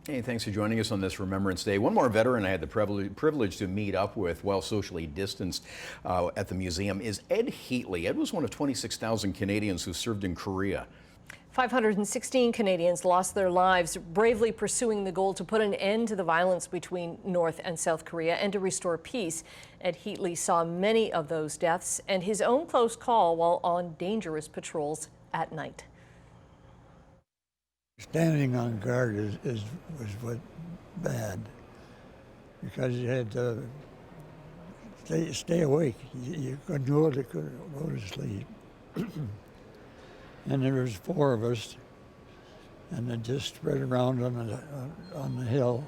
Hey, thanks for joining us on this Remembrance Day. One more veteran I had the privilege to meet up with, while socially distanced, at the museum is Ed Heatley. Ed was one of 26,000 Canadians who served in Korea. 516 Canadians lost their lives bravely pursuing the goal to put an end to the violence between North and South Korea and to restore peace. Ed Heatley saw many of those deaths and his own close call while on dangerous patrols at night. Standing on guard was what bad, because you had to stay awake. You couldn't go to sleep. And there was 4 of us, and it just spread around on the hill.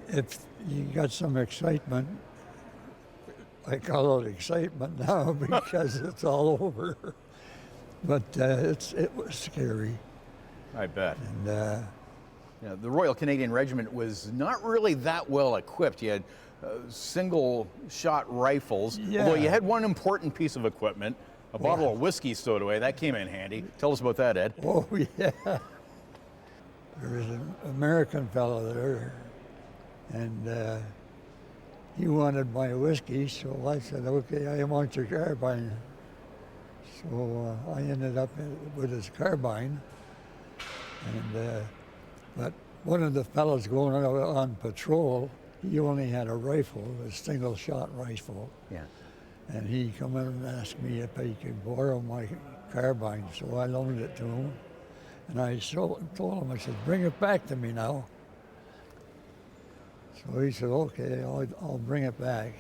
If you got some excitement, I call it excitement now because it's all over. But it was scary. I bet. And yeah, the Royal Canadian Regiment was not really that well equipped. You had single-shot rifles, although you had one important piece of equipment, a bottle of whiskey stowed away. That came in handy. Tell us about that, Ed. Oh, yeah. There was an American fellow there, and he wanted my whiskey, so I said, okay, I want your carbine. So I ended up with his carbine. And but one of the fellows going on patrol, he only had a rifle, a single-shot rifle. Yeah. And he come in and asked me if I could borrow my carbine, so I loaned it to him. And I told him, I said, bring it back to me now. So he said, okay, I'll bring it back.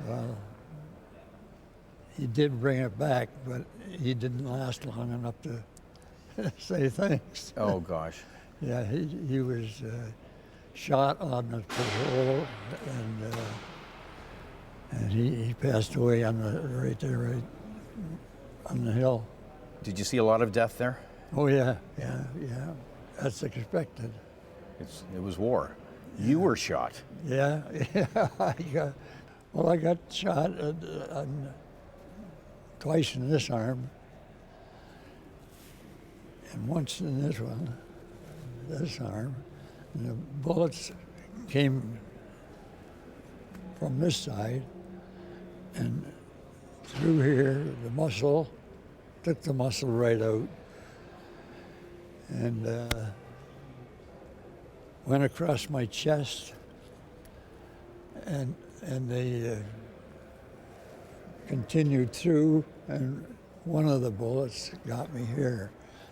Well, he did bring it back, but he didn't last long enough to say thanks. Oh, gosh. Yeah, he was shot on the patrol, and he passed away right there on the hill. Did you see a lot of death there? Oh, yeah. That's expected. It was war. Yeah. You were shot. Yeah. I got shot twice in this arm, and once in this arm. And the bullets came from this side and through here, the muscle, took the muscle right out, and went across my chest, and they continued through, and one of the bullets got me here.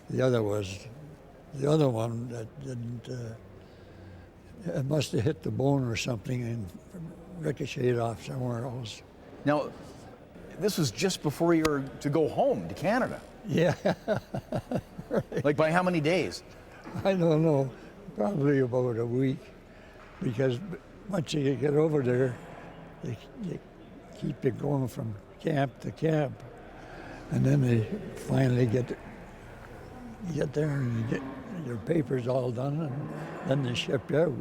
The other one that didn't, it must have hit the bone or something and ricocheted off somewhere else. Now, this was just before you were to go home to Canada. Yeah. Right. Like by how many days? I don't know, probably about a week, because once you get over there, they keep it going from camp to camp, and then they finally get there and you get your papers all done, and then they ship you out.